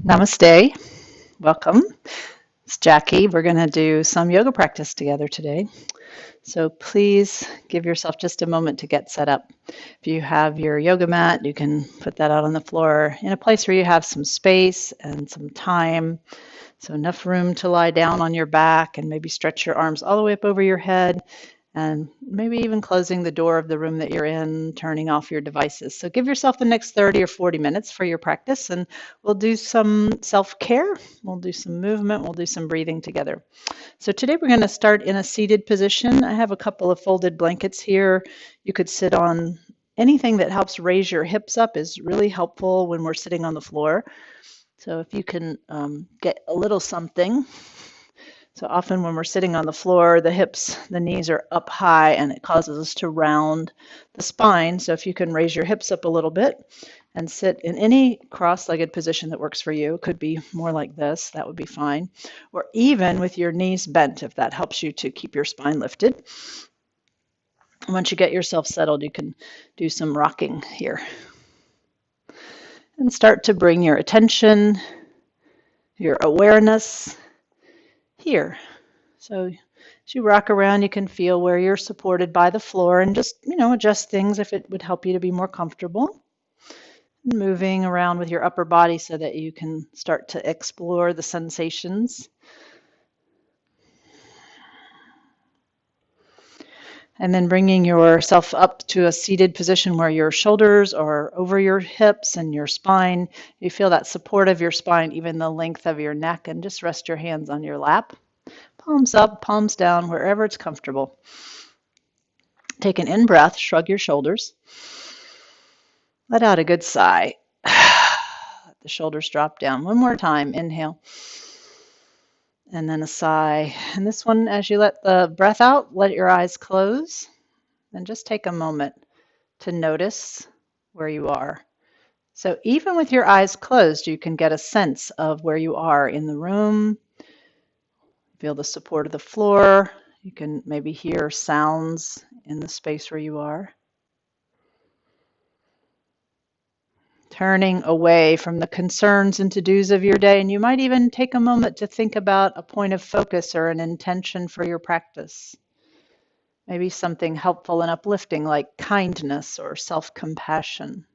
Namaste. Welcome. It's Jackie. We're going to do some yoga practice together today. So please give yourself just a moment to get set up. If you have your yoga mat, you can put that out on the floor in a place where you have some space and some time. So enough room to lie down on your back and maybe stretch your arms all the way up over your head and maybe even closing the door of the room that you're in, turning off your devices. So give yourself the next 30 or 40 minutes for your practice, and we'll do some self-care, we'll do some movement, we'll do some breathing together. So today we're going to start in a seated position. I have a couple of folded blankets here. You could sit on anything that helps raise your hips up is really helpful when we're sitting on the floor. So if you can get a little something. So often when we're sitting on the floor, the hips, the knees are up high and it causes us to round the spine. So if you can raise your hips up a little bit and sit in any cross-legged position that works for you, it could be more like this, that would be fine. Or even with your knees bent, if that helps you to keep your spine lifted. Once you get yourself settled, you can do some rocking here. And start to bring your attention, your awareness here. So as you rock around, you can feel where you're supported by the floor and just, adjust things if it would help you to be more comfortable. And moving around with your upper body so that you can start to explore the sensations. And then bringing yourself up to a seated position where your shoulders are over your hips and your spine. You feel that support of your spine, even the length of your neck, and just rest your hands on your lap. Palms up, palms down, wherever it's comfortable. Take an in-breath, shrug your shoulders. Let out a good sigh. Let the shoulders drop down. One more time, inhale. And then a sigh. And this one, as you let the breath out, let your eyes close. And just take a moment to notice where you are. So even with your eyes closed, you can get a sense of where you are in the room. Feel the support of the floor. You can maybe hear sounds in the space where you are. Turning away from the concerns and to-dos of your day, and you might even take a moment to think about a point of focus or an intention for your practice. Maybe something helpful and uplifting like kindness or self-compassion.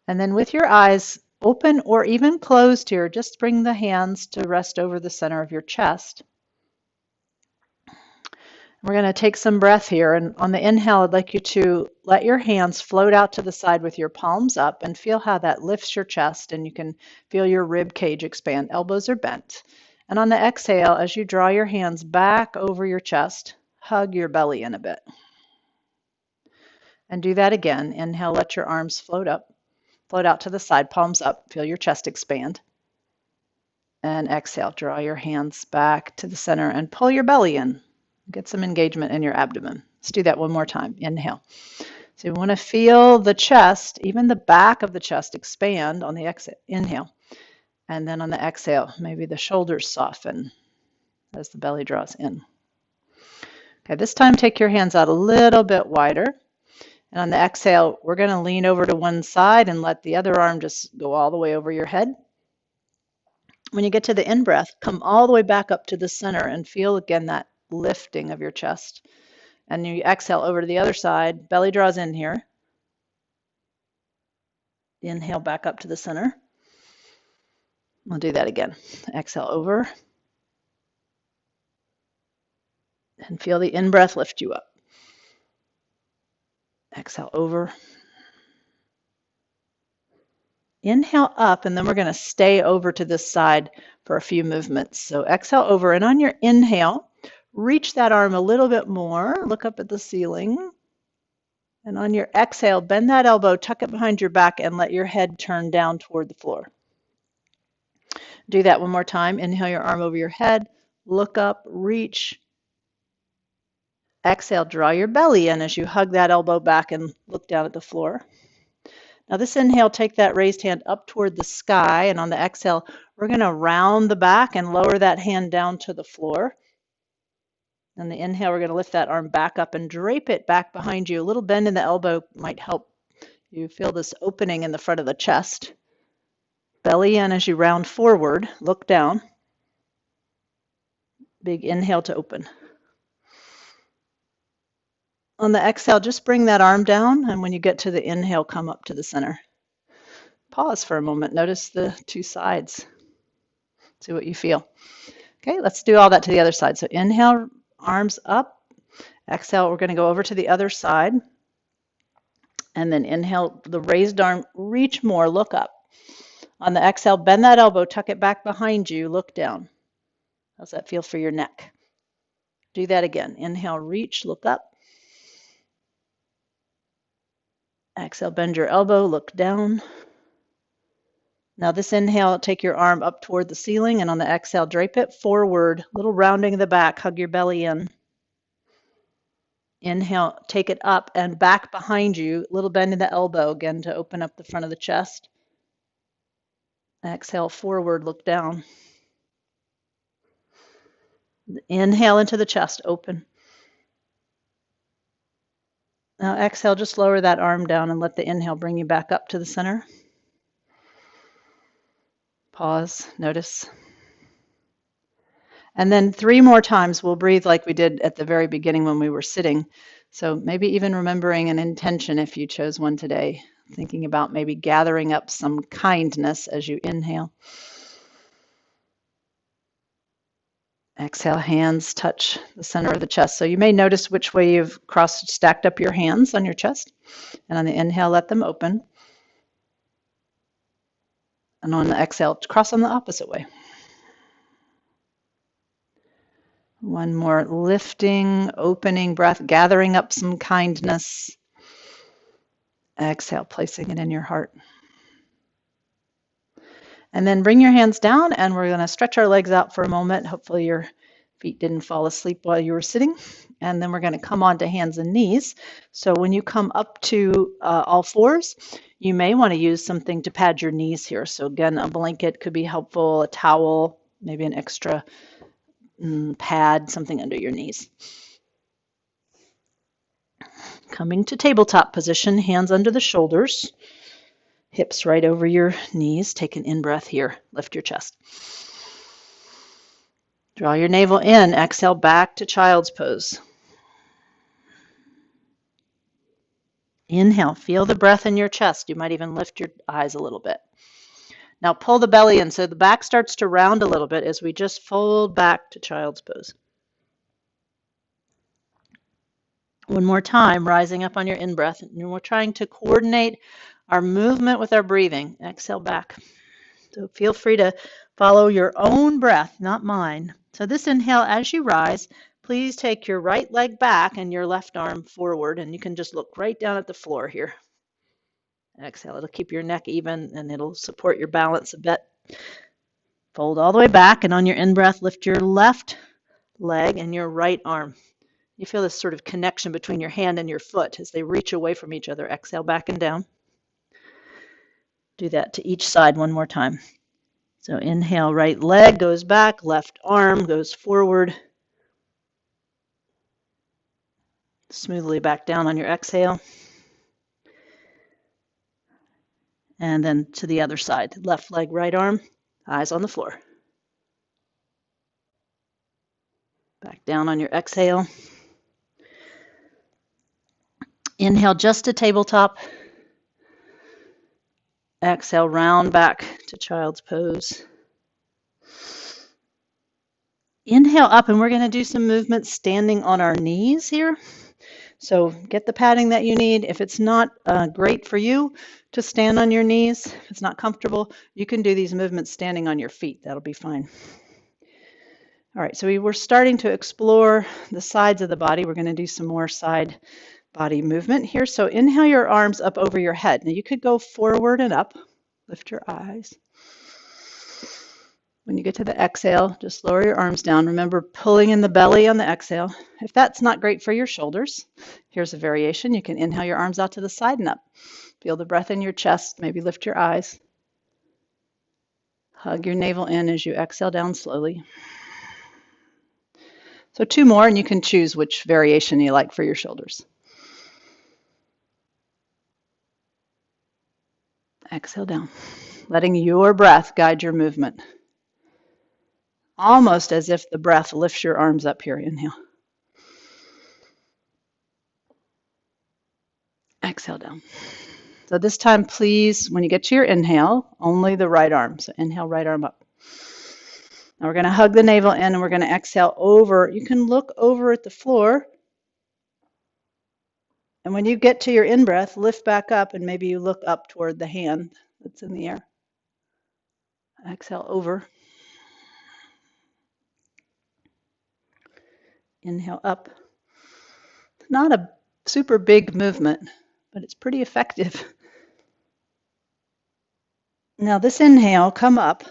And then with your eyes open or even closed here, just bring the hands to rest over the center of your chest. We're going to take some breath here, and on the inhale, I'd like you to let your hands float out to the side with your palms up and feel how that lifts your chest, and you can feel your rib cage expand. Elbows are bent. And on the exhale, as you draw your hands back over your chest, hug your belly in a bit. And do that again. Inhale, let your arms float up, float out to the side, palms up, feel your chest expand. And exhale, draw your hands back to the center and pull your belly in. Get some engagement in your abdomen. Let's do that one more time. Inhale. So you want to feel the chest, even the back of the chest, expand on the exhale. Inhale. And then on the exhale, maybe the shoulders soften as the belly draws in. Okay, this time take your hands out a little bit wider. And on the exhale, we're going to lean over to one side and let the other arm just go all the way over your head. When you get to the in-breath, come all the way back up to the center and feel again that lifting of your chest. And you exhale over to the other side, belly draws in here. Inhale back up to the center. We'll do that again. Exhale over. And feel the in-breath lift you up. Exhale over. Inhale up, and then we're going to stay over to this side for a few movements. So exhale over, and on your inhale, reach that arm a little bit more. Look up at the ceiling. And on your exhale, bend that elbow, tuck it behind your back, and let your head turn down toward the floor. Do that one more time. Inhale your arm over your head. Look up, reach. Exhale, draw your belly in as you hug that elbow back and look down at the floor. Now this inhale, take that raised hand up toward the sky, and on the exhale, we're going to round the back and lower that hand down to the floor. On the inhale, we're going to lift that arm back up and drape it back behind you. A little bend in the elbow might help you feel this opening in the front of the chest. Belly in as you round forward. Look down. Big inhale to open. On the exhale, just bring that arm down, and when you get to the inhale, come up to the center. Pause for a moment. Notice the two sides. See what you feel. Okay, let's do all that to the other side. So inhale, arms up. Exhale, we're going to go over to the other side. And then inhale, the raised arm, reach more, look up. On the exhale, bend that elbow, tuck it back behind you, look down. How's that feel for your neck? Do that again. Inhale, reach, look up. Exhale, bend your elbow, look down. Now this inhale, take your arm up toward the ceiling, and on the exhale, drape it forward, little rounding of the back, hug your belly in. Inhale, take it up and back behind you, little bend in the elbow, again to open up the front of the chest. Exhale, forward, look down. Inhale into the chest, open. Now exhale, just lower that arm down and let the inhale bring you back up to the center. Pause, notice. And then 3 more times we'll breathe like we did at the very beginning when we were sitting. So maybe even remembering an intention if you chose one today. Thinking about maybe gathering up some kindness as you inhale. Exhale, hands touch the center of the chest. So you may notice which way you've stacked up your hands on your chest. And on the inhale, let them open. And on the exhale, cross them the opposite way. One more lifting, opening breath, gathering up some kindness. Exhale, placing it in your heart. And then bring your hands down, and we're going to stretch our legs out for a moment. Hopefully your feet didn't fall asleep while you were sitting. And then we're going to come on to hands and knees. So when you come up to all fours, you may want to use something to pad your knees here. So again, a blanket could be helpful, a towel, maybe an extra pad, something under your knees. Coming to tabletop position, hands under the shoulders. Hips right over your knees. Take an in-breath here. Lift your chest. Draw your navel in. Exhale back to child's pose. Inhale. Feel the breath in your chest. You might even lift your eyes a little bit. Now pull the belly in so the back starts to round a little bit as we just fold back to child's pose. One more time, rising up on your in-breath. And we're trying to coordinate our movement with our breathing. Exhale back. So feel free to follow your own breath, not mine. So this inhale, as you rise, please take your right leg back and your left arm forward, and you can just look right down at the floor here. Exhale, it'll keep your neck even and it'll support your balance a bit. Fold all the way back, and on your in-breath, lift your left leg and your right arm. You feel this sort of connection between your hand and your foot as they reach away from each other. Exhale back and down. Do that to each side one more time. So inhale, right leg goes back, left arm goes forward. Smoothly back down on your exhale. And then to the other side, left leg, right arm, eyes on the floor. Back down on your exhale. Inhale just to tabletop. Exhale, round back to child's pose. Inhale up, and we're going to do some movement standing on our knees here. So get the padding that you need. If it's not great for you to stand on your knees, if it's not comfortable, you can do these movements standing on your feet. That'll be fine. All right, so we're starting to explore the sides of the body. We're going to do some more side body movement here. So inhale your arms up over your head. Now you could go forward and up. Lift your eyes. When you get to the exhale, just lower your arms down. Remember pulling in the belly on the exhale. If that's not great for your shoulders, here's a variation. You can inhale your arms out to the side and up. Feel the breath in your chest. Maybe lift your eyes. Hug your navel in as you exhale down slowly. So 2 more, and you can choose which variation you like for your shoulders. Exhale down. letting your breath guide your movement. Almost as if the breath lifts your arms up here. Inhale. Exhale down. So this time, please, when you get to your inhale, only the right arm. So inhale, right arm up. Now we're going to hug the navel in and we're going to exhale over. You can look over at the floor. And when you get to your in-breath, lift back up and maybe you look up toward the hand that's in the air. Exhale over. Inhale up. Not a super big movement, but it's pretty effective. Now this inhale, come up.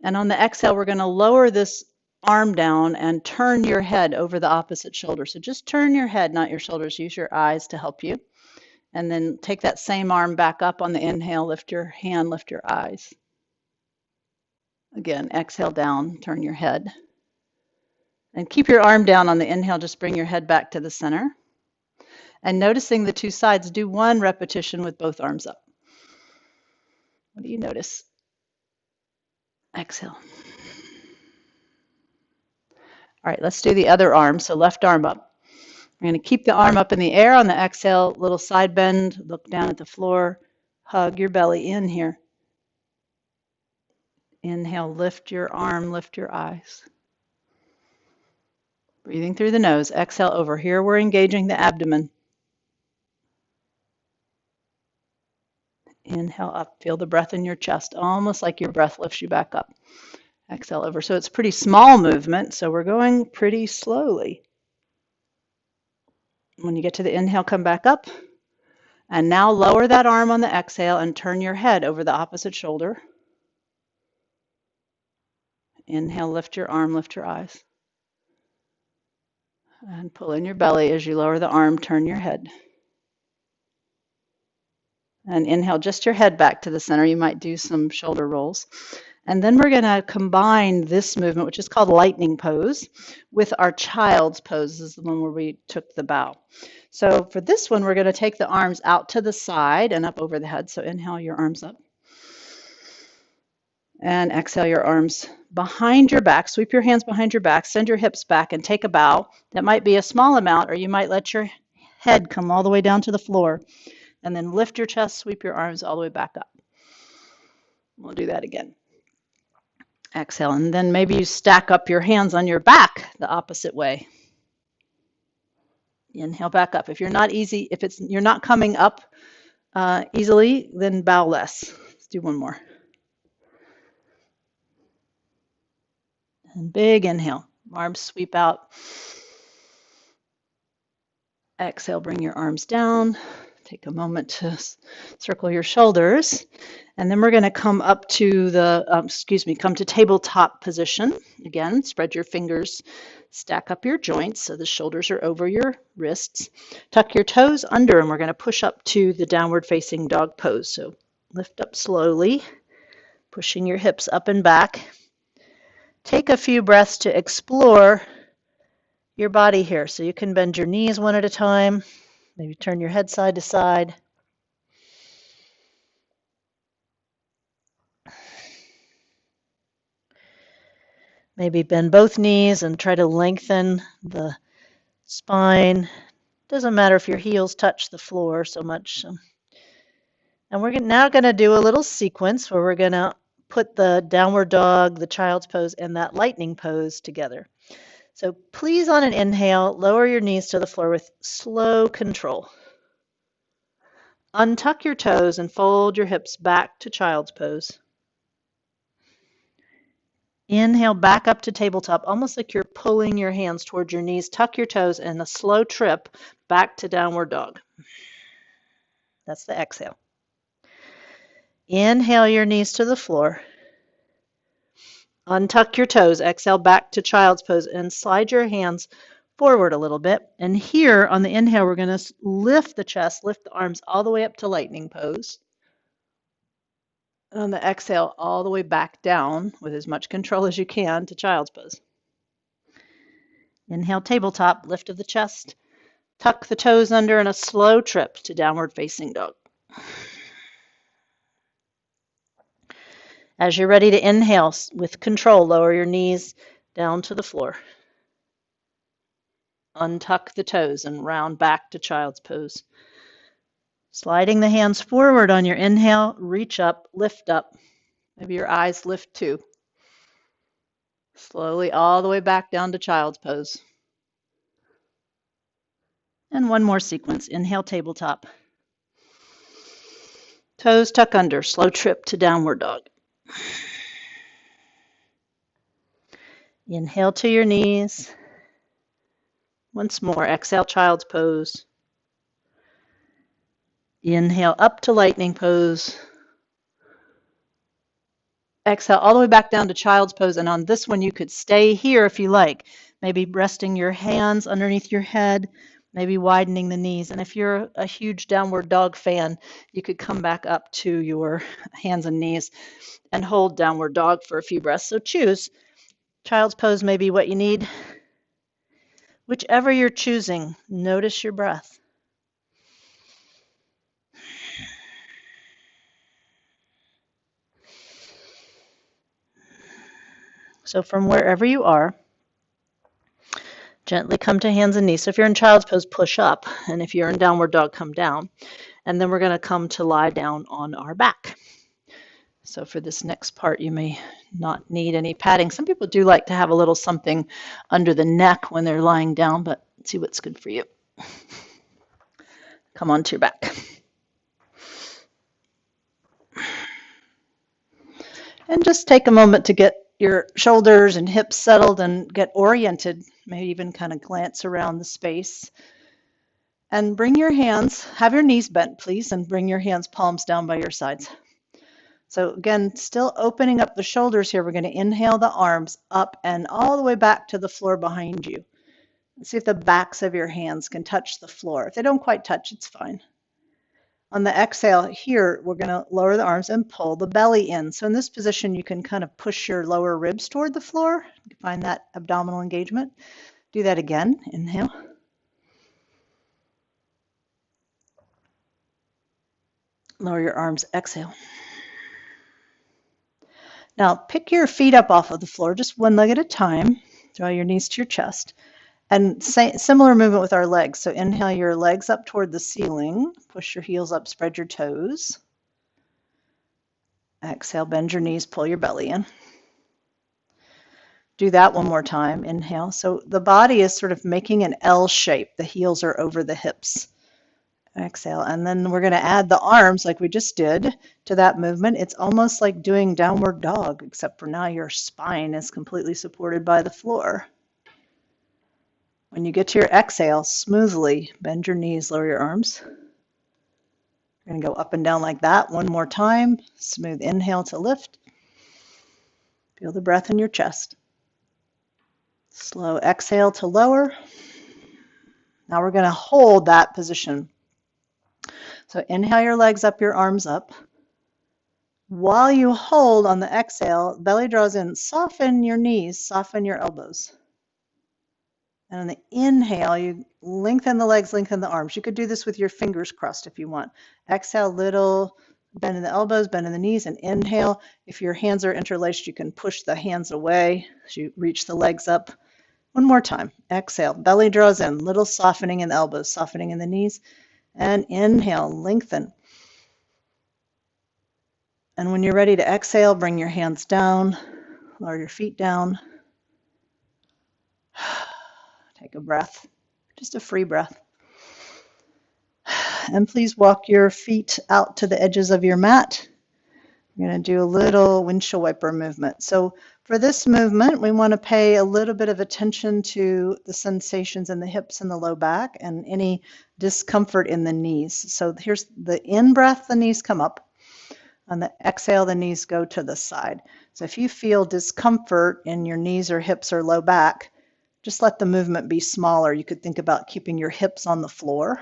And on the exhale, we're going to lower this arm down and turn your head over the opposite shoulder. So just turn your head, not your shoulders. Use your eyes to help you. And then take that same arm back up on the inhale. Lift your hand, lift your eyes. Again, exhale down, turn your head. And keep your arm down on the inhale. Just bring your head back to the center. And noticing the two sides, do one repetition with both arms up. What do you notice? Exhale. All right, let's do the other arm. So left arm up. We're going to keep the arm up in the air on the exhale, little side bend, look down at the floor, hug your belly in here. Inhale, lift your arm, lift your eyes. Breathing through the nose, exhale over. Here we're engaging the abdomen. Inhale up, feel the breath in your chest, almost like your breath lifts you back up. Exhale over. So it's a pretty small movement, so we're going pretty slowly. When you get to the inhale, come back up. And now lower that arm on the exhale and turn your head over the opposite shoulder. Inhale, lift your arm, lift your eyes. And pull in your belly as you lower the arm, turn your head. And inhale just your head back to the center. You might do some shoulder rolls. And then we're going to combine this movement, which is called lightning pose, with our child's pose. This is the one where we took the bow. So for this one, we're going to take the arms out to the side and up over the head. So inhale your arms up. And exhale your arms behind your back. Sweep your hands behind your back. Send your hips back and take a bow. That might be a small amount, or you might let your head come all the way down to the floor. And then lift your chest, sweep your arms all the way back up. We'll do that again. Exhale, and then maybe you stack up your hands on your back the opposite way. Inhale back up. If you're not you're not coming up easily, then bow less. Let's do one more. And big inhale. Arms sweep out. Exhale, bring your arms down. Take a moment to circle your shoulders. And then we're going to come up to come to tabletop position. Again, spread your fingers, stack up your joints so the shoulders are over your wrists. Tuck your toes under, and we're going to push up to the downward facing dog pose. So lift up slowly, pushing your hips up and back. Take a few breaths to explore your body here. So you can bend your knees one at a time. Maybe turn your head side to side. Maybe bend both knees and try to lengthen the spine. Doesn't matter if your heels touch the floor so much. And we're now going to do a little sequence where we're going to put the downward dog, the child's pose, and that lightning pose together. So please, on an inhale, lower your knees to the floor with slow control. Untuck your toes and fold your hips back to child's pose. Inhale back up to tabletop, almost like you're pulling your hands towards your knees. Tuck your toes and a slow trip back to downward dog. That's the exhale. Inhale your knees to the floor. Untuck your toes. Exhale back to child's pose and slide your hands forward a little bit. And here on the inhale, we're going to lift the chest, lift the arms all the way up to lightning pose. And on the exhale, all the way back down with as much control as you can to child's pose. Inhale, tabletop, lift of the chest. Tuck the toes under and a slow trip to downward facing dog. As you're ready to inhale, with control, lower your knees down to the floor. Untuck the toes and round back to child's pose. Sliding the hands forward on your inhale, reach up, lift up. Maybe your eyes lift too. Slowly all the way back down to child's pose. And one more sequence. Inhale, tabletop. Toes tuck under, slow trip to downward dog. Inhale to your knees. Once more, exhale, child's pose. Inhale up to lightning pose. Exhale all the way back down to child's pose. And on this one, you could stay here if you like. Maybe resting your hands underneath your head, maybe widening the knees. And if you're a huge downward dog fan, you could come back up to your hands and knees and hold downward dog for a few breaths. So choose. Child's pose may be what you need. Whichever you're choosing, notice your breath. So from wherever you are, gently come to hands and knees. So if you're in child's pose, push up. And if you're in downward dog, come down. And then we're going to come to lie down on our back. So for this next part, you may not need any padding. Some people do like to have a little something under the neck when they're lying down, but see what's good for you. Come onto your back. And just take a moment to get your shoulders and hips settled and get oriented. Maybe even kind of glance around the space. And bring your hands, have your knees bent, please, and bring your hands palms down by your sides. So again, still opening up the shoulders here. We're going to inhale the arms up and all the way back to the floor behind you. See if the backs of your hands can touch the floor. If they don't quite touch, it's fine. On the exhale here, we're going to lower the arms and pull the belly in. So in this position, you can kind of push your lower ribs toward the floor. Find that abdominal engagement. Do that again. Inhale. Lower your arms. Exhale. Now pick your feet up off of the floor, just one leg at a time. Draw your knees to your chest. And similar movement with our legs. So inhale your legs up toward the ceiling. Push your heels up, spread your toes. Exhale, bend your knees, pull your belly in. Do that one more time. Inhale. So the body is sort of making an L shape. The heels are over the hips. Exhale. And then we're going to add the arms like we just did to that movement. It's almost like doing downward dog, except for now your spine is completely supported by the floor. When you get to your exhale, smoothly bend your knees, lower your arms. We're going to go up and down like that one more time. Smooth inhale to lift. Feel the breath in your chest. Slow exhale to lower. Now we're going to hold that position. So inhale your legs up, your arms up. While you hold on the exhale, belly draws in. Soften your knees, soften your elbows. And on the inhale, you lengthen the legs, lengthen the arms. You could do this with your fingers crossed if you want. Exhale, little bend in the elbows, bend in the knees, and inhale. If your hands are interlaced, you can push the hands away as you reach the legs up. One more time. Exhale, belly draws in, little softening in the elbows, softening in the knees. And inhale, lengthen. And when you're ready to exhale, bring your hands down, lower your feet down. Take a breath, just a free breath. And please walk your feet out to the edges of your mat. We're going to do a little windshield wiper movement. So for this movement, we want to pay a little bit of attention to the sensations in the hips and the low back and any discomfort in the knees. So here's the in-breath, the knees come up. On the exhale, the knees go to the side. So if you feel discomfort in your knees or hips or low back, just let the movement be smaller. You could think about keeping your hips on the floor.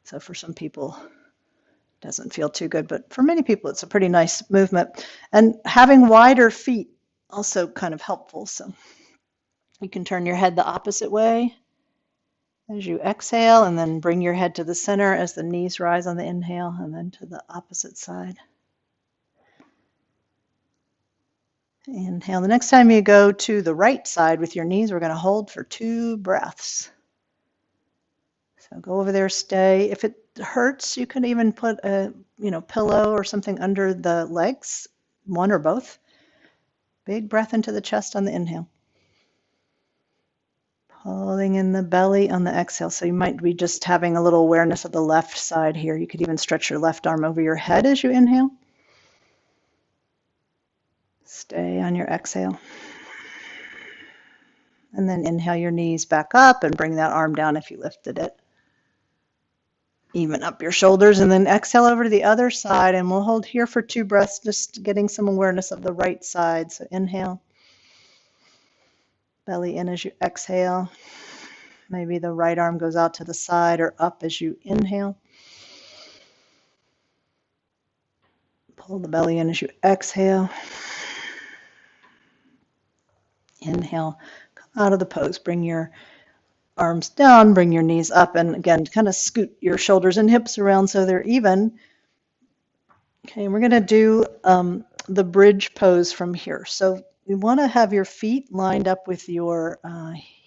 So for some people, it doesn't feel too good, but for many people, it's a pretty nice movement. And having wider feet also kind of helpful. So you can turn your head the opposite way as you exhale, and then bring your head to the center as the knees rise on the inhale, and then to the opposite side. Inhale. The next time you go to the right side with your knees, we're going to hold for 2 breaths. So go over there, stay. If it hurts, you can even put a pillow or something under the legs, one or both. Big breath into the chest on the inhale. Pulling in the belly on the exhale. So you might be just having a little awareness of the left side here. You could even stretch your left arm over your head as you inhale. Stay on your exhale. And then inhale your knees back up and bring that arm down if you lifted it. Even up your shoulders and then exhale over to the other side, and we'll hold here for 2 breaths, just getting some awareness of the right side. So inhale, belly in as you exhale. Maybe the right arm goes out to the side or up as you inhale. Pull the belly in as you exhale. Inhale, come out of the pose. Bring your arms down, bring your knees up, and again, kind of scoot your shoulders and hips around so they're even. Okay, we're going to do the bridge pose from here. So you want to have your feet lined up with your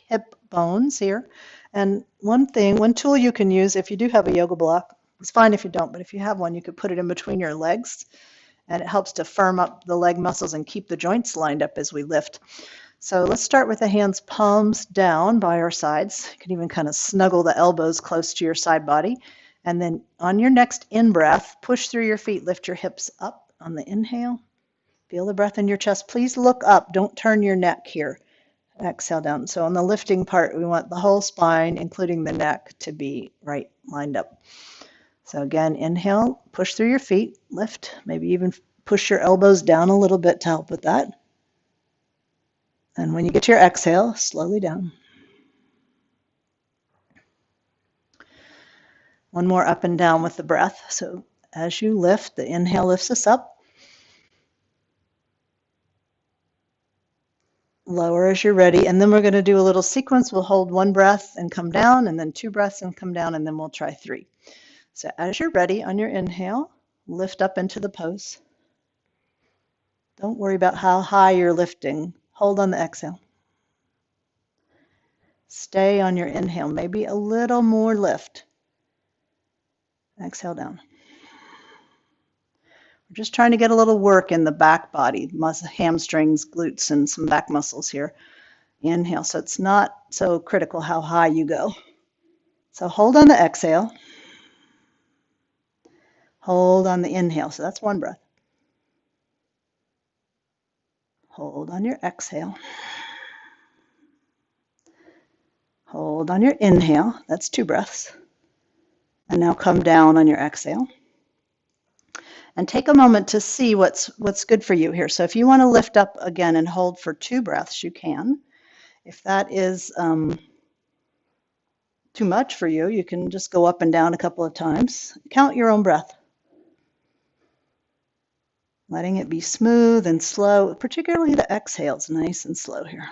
hip bones here. And one tool you can use if you do have a yoga block, it's fine if you don't, but if you have one, you could put it in between your legs, and it helps to firm up the leg muscles and keep the joints lined up as we lift. So let's start with the hands palms down by our sides. You can even kind of snuggle the elbows close to your side body. And then on your next in-breath, push through your feet, lift your hips up on the inhale. Feel the breath in your chest. Please look up. Don't turn your neck here. Exhale down. So on the lifting part, we want the whole spine, including the neck, to be right lined up. So again, inhale, push through your feet, lift, maybe even push your elbows down a little bit to help with that. And when you get to your exhale, slowly down. One more up and down with the breath. So as you lift, the inhale lifts us up. Lower as you're ready. And then we're going to do a little sequence. We'll hold 1 breath and come down, and then 2 breaths and come down, and then we'll try 3. So as you're ready on your inhale, lift up into the pose. Don't worry about how high you're lifting. Hold on the exhale. Stay on your inhale. Maybe a little more lift. Exhale down. We're just trying to get a little work in the back body, hamstrings, glutes, and some back muscles here. Inhale, so it's not so critical how high you go. So hold on the exhale. Hold on the inhale, so that's 1 breath. Hold on your exhale. Hold on your inhale, that's 2 breaths. And now come down on your exhale. And take a moment to see what's good for you here. So if you want to lift up again and hold for 2 breaths, you can. If that is too much for you, you can just go up and down a couple of times. Count your own breath. Letting it be smooth and slow, particularly the exhales, nice and slow here.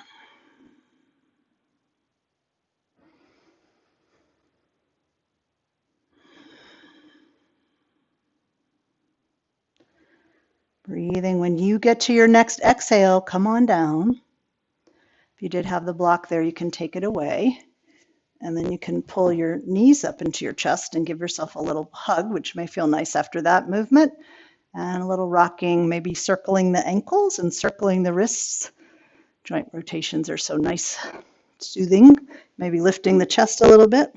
Breathing. When you get to your next exhale, come on down. If you did have the block there, you can take it away. And then you can pull your knees up into your chest and give yourself a little hug, which may feel nice after that movement. And a little rocking, maybe circling the ankles and circling the wrists. Joint rotations are so nice, soothing. Maybe lifting the chest a little bit.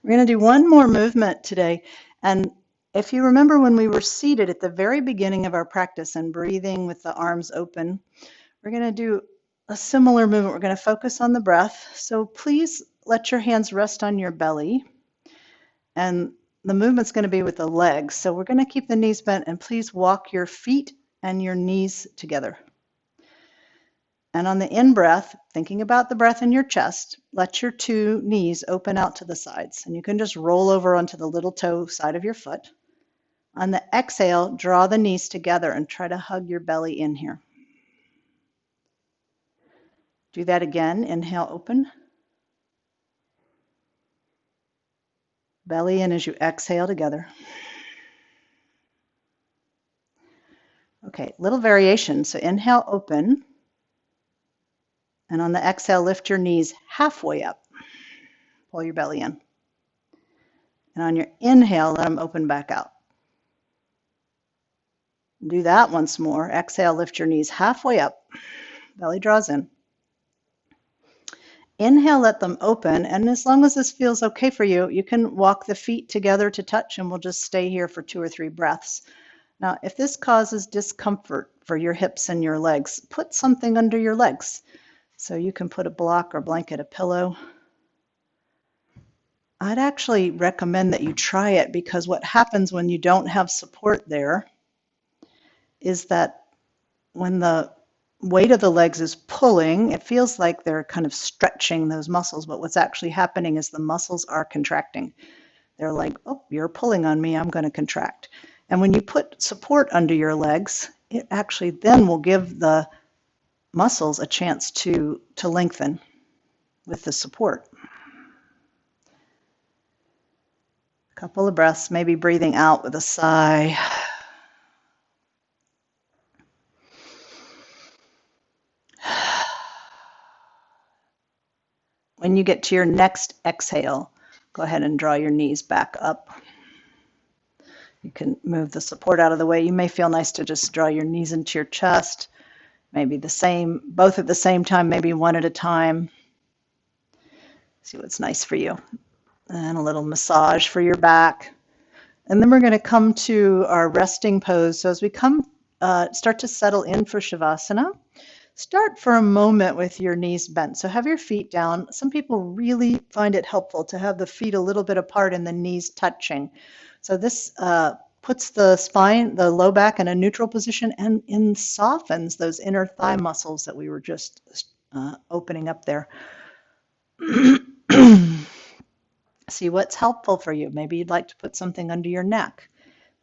We're going to do one more movement today. And if you remember when we were seated at the very beginning of our practice and breathing with the arms open, we're going to do a similar movement. We're going to focus on the breath. So please let your hands rest on your belly. And the movement's going to be with the legs. So we're going to keep the knees bent, and please walk your feet and your knees together. And on the in-breath, thinking about the breath in your chest, let your 2 knees open out to the sides. And you can just roll over onto the little toe side of your foot. On the exhale, draw the knees together and try to hug your belly in here. Do that again. Inhale, open. Belly in as you exhale together. Okay, little variation. So inhale, open. And on the exhale, lift your knees halfway up. Pull your belly in. And on your inhale, let them open back out. Do that once more. Exhale, lift your knees halfway up. Belly draws in. Inhale, let them open. And as long as this feels okay for you, you can walk the feet together to touch, and we'll just stay here for 2 or 3 breaths. Now, if this causes discomfort for your hips and your legs, put something under your legs. So you can put a block or blanket, a pillow. I'd actually recommend that you try it, because what happens when you don't have support there is that when the weight of the legs is pulling, it feels like they're kind of stretching those muscles, but what's actually happening is the muscles are contracting. They're like, oh, you're pulling on me, I'm going to contract. And when you put support under your legs, it actually then will give the muscles a chance to lengthen with the support. A couple of breaths, maybe breathing out with a sigh. When you get to your next exhale, go ahead and draw your knees back up. You can move the support out of the way. You may feel nice to just draw your knees into your chest. Maybe both at the same time, maybe one at a time. See what's nice for you. And a little massage for your back. And then we're going to come to our resting pose. So as we start to settle in for Shavasana, start for a moment with your knees bent. So have your feet down. Some people really find it helpful to have the feet a little bit apart and the knees touching. So this puts the spine, the low back, in a neutral position and softens those inner thigh muscles that we were just opening up there. See what's helpful for you. Maybe you'd like to put something under your neck.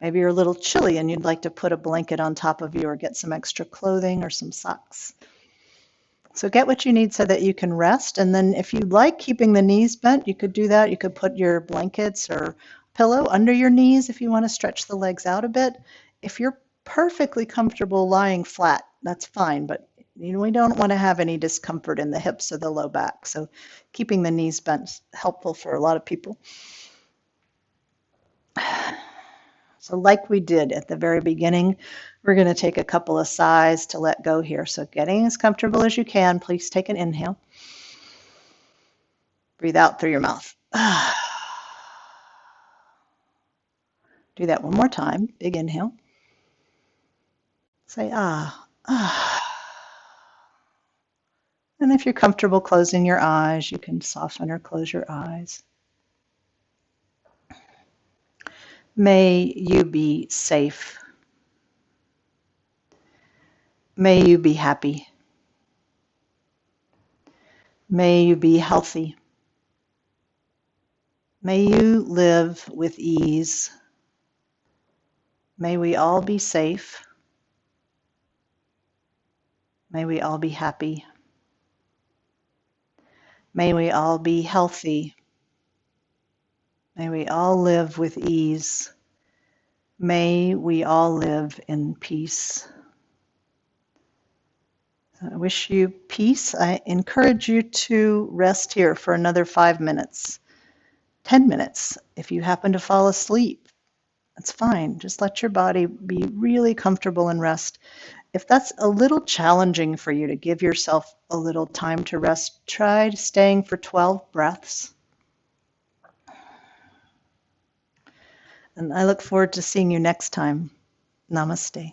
Maybe you're a little chilly and you'd like to put a blanket on top of you or get some extra clothing or some socks. So get what you need so that you can rest. And then if you like keeping the knees bent, you could do that. You could put your blankets or pillow under your knees if you want to stretch the legs out a bit. If you're perfectly comfortable lying flat, that's fine. But we don't want to have any discomfort in the hips or the low back. So keeping the knees bent is helpful for a lot of people. So like we did at the very beginning, we're going to take a couple of sighs to let go here. So getting as comfortable as you can, please take an inhale. Breathe out through your mouth. Do that one more time. Big inhale. Say ah, ah. And if you're comfortable closing your eyes, you can soften or close your eyes. May you be safe. May you be happy. May you be healthy. May you live with ease. May we all be safe. May we all be happy. May we all be healthy. May we all live with ease. May we all live in peace. I wish you peace. I encourage you to rest here for another 5 minutes, 10 minutes. If you happen to fall asleep, that's fine. Just let your body be really comfortable and rest. If that's a little challenging for you to give yourself a little time to rest, try staying for 12 breaths. And I look forward to seeing you next time. Namaste.